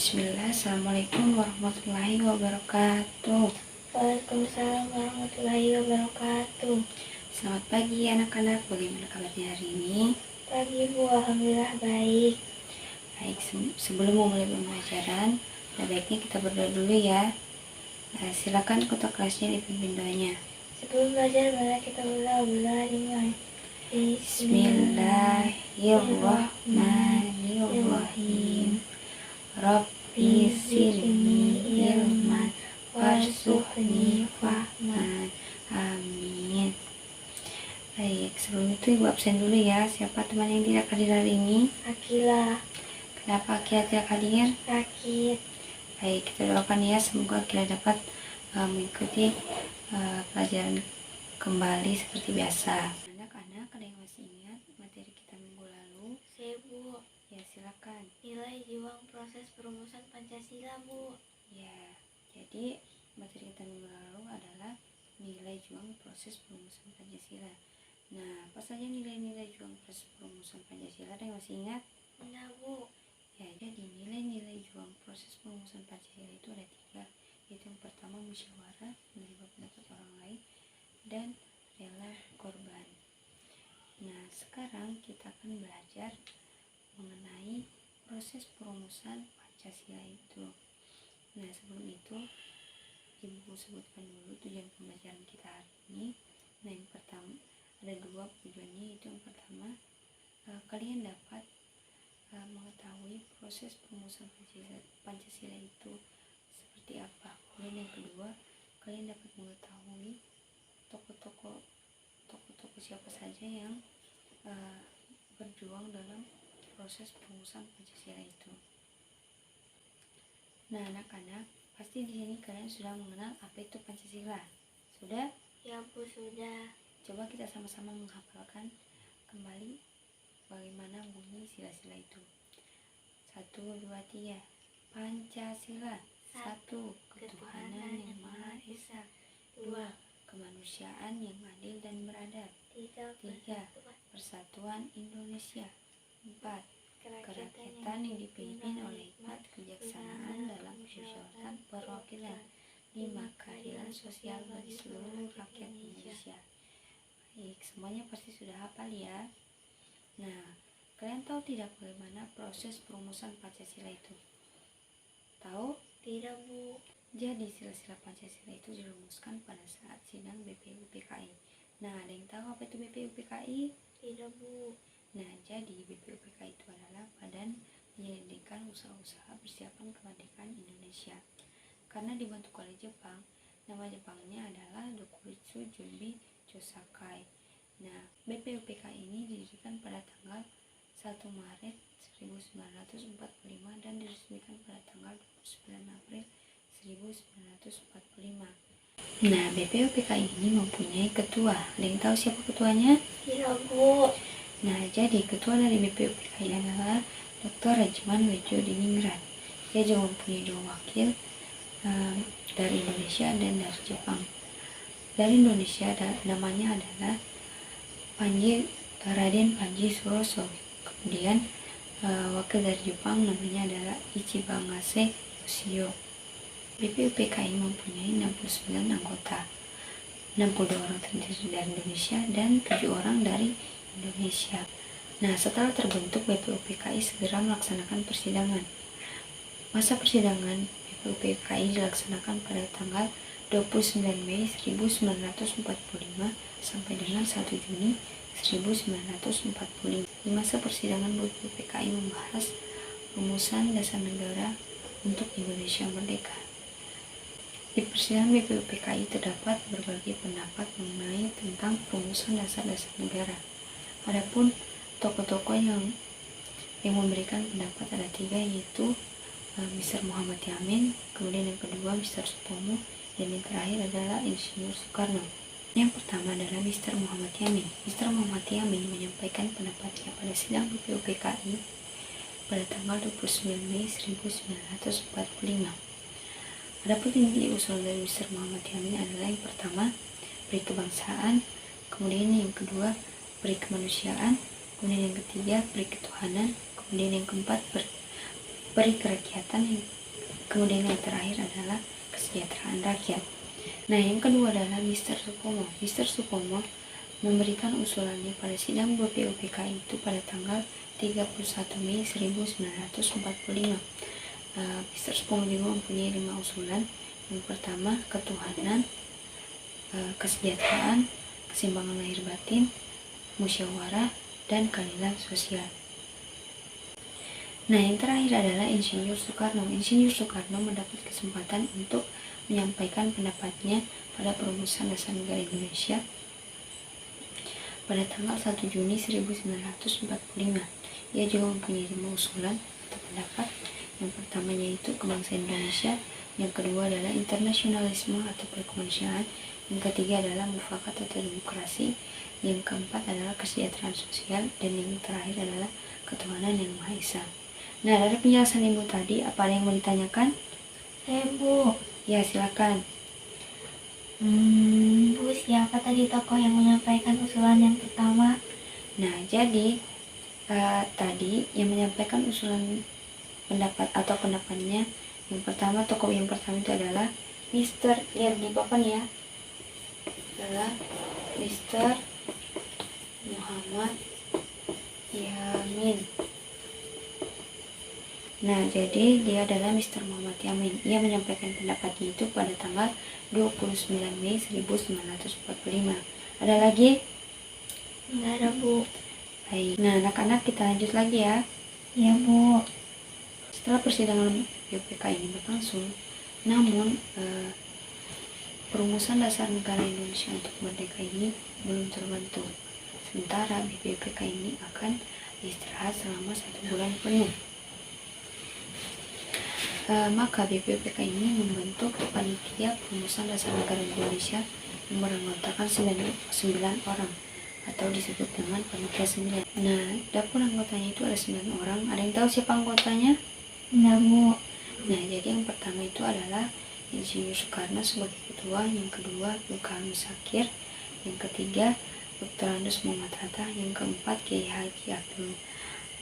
Bismillah, Assalamualaikum warahmatullahi wabarakatuh. Waalaikumsalam warahmatullahi wabarakatuh. Selamat pagi anak-anak, bagaimana kabarnya hari ini? Pagi Bu, alhamdulillah baik. Baik, sebelum memulai pembelajaran, ada baiknya kita berdoa dulu ya. Silakan ketua kelasnya dipimpin doanya. Sebelum belajar, mari kita berdoa. Bismillahirrahmanirrahim. Rabbi zidni ilman warzuqni fahman. Amin. Baik, sebelum itu Ibu absen dulu ya. Siapa teman yang tidak hadir hari ini? Akila. Kenapa Akila tidak hadir? Sakit. Baik, kita doakan ya, semoga Akila dapat mengikuti pelajaran kembali seperti biasa. Anak-anak, ada yang masih ingat materi kita minggu lalu? Saya Bu. Ya, silakan. Nilai juang proses perumusan Pancasila Bu. Ya, jadi materi kita minggu lalu adalah nilai juang proses perumusan Pancasila. Nah, apa saja nilai-nilai juang proses perumusan Pancasila? Ada yang masih ingat? Enggak Bu. Ya, jadi nilai-nilai juang proses perumusan Pancasila itu ada 3, yaitu yang pertama musyawarah, menerima pendapat orang lain, dan rela korban. Nah, sekarang kita akan belajar mengenai proses perumusan Pancasila itu. Nah, sebelum itu Ibu sebutkan dulu tujuan pembelajaran kita hari ini. Nah, yang pertama ada 2 tujuannya, yaitu yang pertama kalian dapat mengetahui proses perumusan Pancasila itu seperti apa. Kemudian yang kedua, kalian dapat mengetahui tokoh-tokoh siapa saja yang berjuang dalam proses perumusan Pancasila itu. Nah, anak-anak, pasti di sini kalian sudah mengenal apa itu Pancasila. Sudah? Ya Bu, sudah. Coba kita sama-sama menghafalkan kembali bagaimana bunyi sila-sila itu. 1, 2, 3. Pancasila. 1. Ketuhanan yang Maha Esa. 2. Kemanusiaan yang adil dan beradab. 3. Persatuan Indonesia. 4. Kerakyatan yang dipimpin oleh hikmat kebijaksanaan dalam permusyawaratan perwakilan. 5. Keadilan sosial bagi seluruh rakyat Indonesia. Baik, semuanya pasti sudah hafal ya. Nah, kalian tahu tidak bagaimana proses perumusan Pancasila itu? Tahu? Tidak Bu. Jadi sila-sila Pancasila itu dirumuskan pada saat sidang BPUPKI. Nah, ada yang tahu apa itu BPUPKI? Tidak Bu. Nah, jadi BPUPKI itu adalah badan penyelidikan usaha-usaha persiapan kemerdekaan Indonesia. Karena dibentuk oleh Jepang, nama Jepangnya adalah Dokuritsu Junbi Chosakai. Nah, BPUPKI ini didirikan pada tanggal 1 Maret 1945 dan diresmikan pada tanggal 29 April 1945. Nah, BPUPKI ini mempunyai ketua. Ada yang tahu siapa ketuanya? Tidak Bu. Nah, jadi ketua dari BPUPKI adalah Dr. Rajman Wejo Diningrat. Dia juga mempunyai 2 wakil dari Indonesia dan dari Jepang. Dari Indonesia namanya adalah Raden Panji Suroso. Kemudian wakil dari Jepang namanya adalah Ichibangase Yoshio. BPUPKI mempunyai 69 anggota, 62 orang terdiri dari Indonesia dan 7 orang dari Indonesia. Nah, setelah terbentuk BPUPKI segera melaksanakan persidangan. Masa persidangan BPUPKI dilaksanakan pada tanggal 29 Mei 1945 sampai dengan 1 Juni 1945. Di masa persidangan BPUPKI membahas rumusan dasar negara untuk Indonesia merdeka. Di persidangan BPUPKI terdapat berbagai pendapat mengenai tentang rumusan dasar-dasar negara. Adapun tokoh-tokoh yang memberikan pendapat ada 3, yaitu Mr. Muhammad Yamin, kemudian yang kedua Mr. Sutomo, dan yang terakhir adalah Insinyur Soekarno. Yang pertama adalah Mr. Muhammad Yamin. Mr. Muhammad Yamin menyampaikan pendapatnya pada sidang BPUPKI pada tanggal 29 Mei 1945. Adapun inti usul dari Mr. Muhammad Yamin adalah yang pertama, peri kebangsaan, kemudian yang kedua, peri kemanusiaan, kemudian yang ketiga, peri ketuhanan, kemudian yang keempat, peri kerakyatan, kemudian yang terakhir adalah kesejahteraan rakyat. Nah, yang kedua adalah Mr. Supomo. Mr. Supomo memberikan usulannya pada sidang BPUPK itu pada tanggal 31 Mei 1945. Mr. Supomo juga mempunyai 5 usulan. Yang pertama, ketuhanan, kesejahteraan, keseimbangan lahir batin, musyawarah, dan keadilan sosial. Nah, yang terakhir adalah Insinyur Soekarno. Insinyur Soekarno mendapat kesempatan untuk menyampaikan pendapatnya pada perumusan dasar negara Indonesia pada tanggal 1 Juni 1945. Ia juga mempunyai 5 usulan atau pendapat. Yang pertama yaitu kebangsaan Indonesia, yang kedua adalah internasionalisme atau perkemanusiaan, yang ketiga adalah mufakat atau demokrasi, yang keempat adalah kesejahteraan sosial, dan yang terakhir adalah ketuhanan yang Maha Esa. Nah, dari penjelasan Ibu tadi, apa ada yang mau ditanyakan? Bu. Ya, silakan. Bu, siapa tadi tokoh yang menyampaikan usulan yang pertama? Nah, jadi tadi yang menyampaikan usulan pendapat atau pendapatnya, yang pertama, tokoh yang pertama itu adalah Mr. Lihat di papan ya, adalah Mr. Muhammad Yamin. Nah, jadi dia adalah Mr. Muhammad Yamin. Ia menyampaikan pendapatnya itu pada tanggal 29 Mei 1945. Ada lagi? Enggak ada, Bu. Baik. Nah, anak-anak, kita lanjut lagi ya. Iya, Bu. Setelah persidangan BPK ini berlangsung, namun perumusan dasar negara Indonesia untuk merdeka ini belum terbentuk. Sementara BPK ini akan istirahat selama 1 bulan penuh. Maka BPUPK ini membentuk panitia perumusan dasar negara Indonesia yang beranggotakan 9 orang atau disebut dengan panitia 9. Nah, dapur anggotanya itu ada 9 orang. Ada yang tahu siapa anggotanya? Enggak, Bu. Nah, jadi yang pertama itu adalah Insinyur Soekarno sebagai ketua, yang kedua Bung Karno Sakir, yang ketiga Dr. Andes Muhammad Hatta, yang keempat Kiai Haji Abdul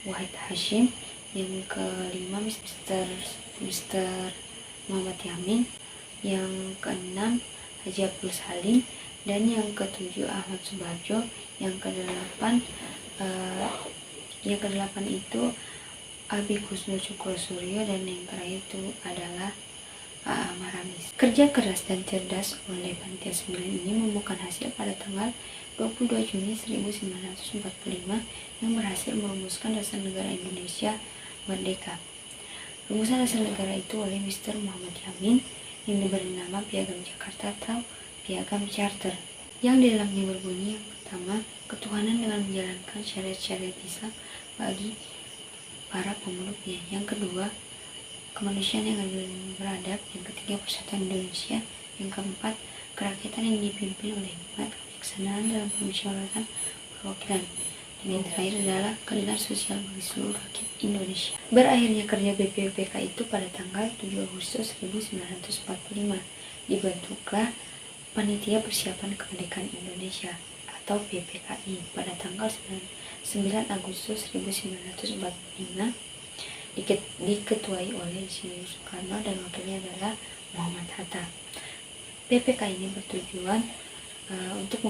Wahid Hashim, yang kelima Mr. Muhammad Yamin, yang keenam Haji Abdul Salim, dan yang ketujuh Ahmad Subarjo, yang kedelapan itu Abi Kusno Cokrosuryo, dan yang terakhir itu adalah Maramis. Kerja keras dan cerdas oleh panitia 9 ini membuahkan hasil pada tanggal 22 Juni 1945 yang berhasil merumuskan dasar negara Indonesia merdeka. Rumusan dasar negara itu oleh Mr. Muhammad Yamin yang diberi nama Piagam Jakarta atau Piagam Charter, yang di dalamnya berbunyi, yang pertama, ketuhanan dengan menjalankan syariat-syariat Islam bagi para pemeluknya, yang kedua, kemanusiaan yang adil dan beradab, yang ketiga, persatuan Indonesia, yang keempat, kerakyatan yang dipimpin oleh hikmat kebijaksanaan dalam permusyawaratan perwakilan, dan yang terakhir adalah keadilan sosial bagi seluruh rakyat Indonesia. Berakhirnya kerja BPUPK itu pada tanggal 7 Agustus 1945. Dibentuklah Panitia Persiapan Kemerdekaan Indonesia atau PPKI pada tanggal 9 Agustus 1945, diketuai oleh Insinyur Soekarno dan wakilnya adalah Muhammad Hatta. PPK ini bertujuan untuk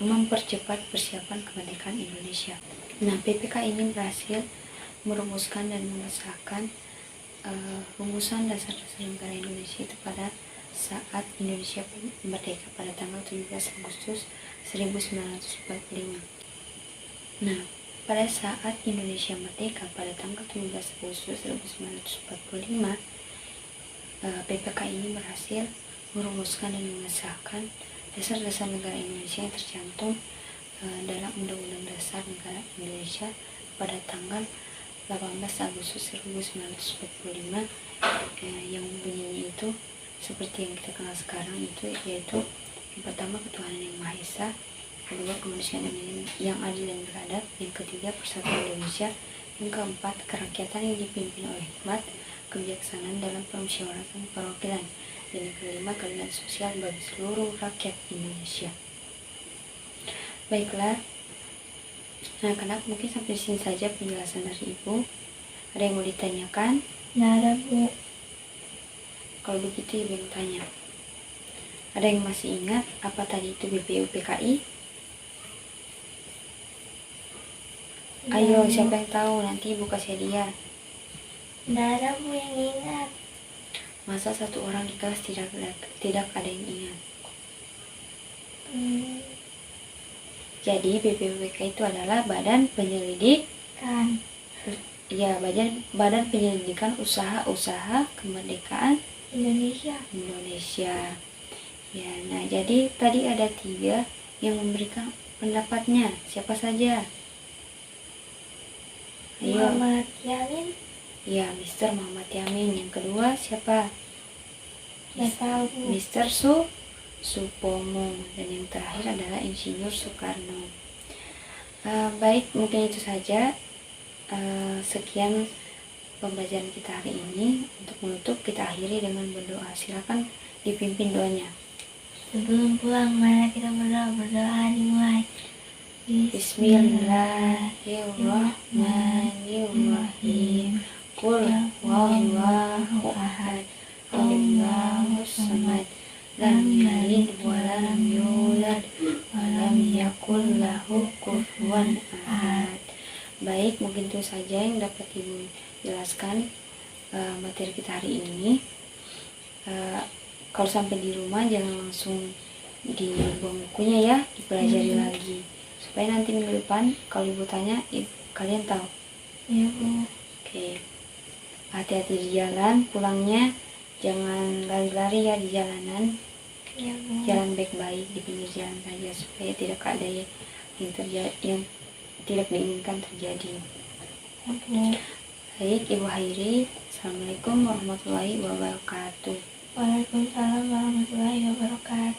mempercepat persiapan kemerdekaan Indonesia. Nah, PPK ini berhasil merumuskan dan mengesahkan rumusan dasar-dasar negara Indonesia itu pada saat Indonesia merdeka pada tanggal 17 Agustus 1945. Nah, pada saat Indonesia merdeka pada tanggal 17 Agustus 1945, PPK ini berhasil merumuskan dan mengesahkan dasar-dasar negara Indonesia yang tercantum dalam Undang-Undang Dasar Negara Indonesia pada tanggal 18 Agustus 1945, yang bunyinya itu seperti yang kita kenal sekarang, itu yaitu yang pertama, ketuhanan yang Maha Esa, yang kedua, kemanusiaan yang adil dan beradab, yang ketiga, persatuan Indonesia, yang keempat, kerakyatan yang dipimpin oleh hikmat kebijaksanaan dalam permusyawaratan perwakilan, dan yang kelima, keadilan sosial bagi seluruh rakyat Indonesia. Baiklah, anak-anak, mungkin sampai di sini saja penjelasan dari Ibu. Ada yang mau ditanyakan? Nggak ada, Bu. Kalau begitu Ibu yang tanya. Ada yang masih ingat apa tadi itu BPUPKI? Ayo, siapa yang tahu? Nanti Ibu kasih hadiah. Nggak ada, Bu, yang ingat. Masa satu orang di kelas tidak ada yang ingat? Jadi BPUPKI itu adalah Badan Penyelidik Kan. Ya, badan penyelidikan usaha-usaha kemerdekaan Indonesia. Ya, nah jadi tadi ada 3 yang memberikan pendapatnya. Siapa saja? Ayo. Muhammad Yamin. Ya, Mr. Muhammad Yamin. Yang kedua siapa? Nggak tahu, Bu. Mr. Supomo. Dan yang terakhir adalah Insinyur Soekarno. Baik, mungkin itu saja. Sekian pembelajaran kita hari ini. Untuk menutup, kita akhiri dengan berdoa. Silakan dipimpin doanya. Sebelum pulang, mari kita berdoa dimulai. Bismillahirrahmanirrahim. Qul huwallahu ahad, Allahus samad, lam yalid wa lam yulad wa lam yakul lahu kufuwan ahad. Baik, mungkin itu saja yang dapat Ibu jelaskan materi kita hari ini. Kalau sampai di rumah jangan langsung dibuang bukunya ya, dipelajari lagi supaya nanti minggu depan kalau Ibu tanya kalian tahu. Iya, Bu. Oke. Hati-hati di jalan, pulangnya jangan lari-lari ya di jalanan. Iya, Bu. Jalan baik-baik di pinggir jalan saja supaya tidak ada yang tidak diinginkan terjadi. Iya, Bu. Baik, Ibu Hairi. Assalamualaikum warahmatullahi wabarakatuh. Waalaikumsalam warahmatullahi wabarakatuh.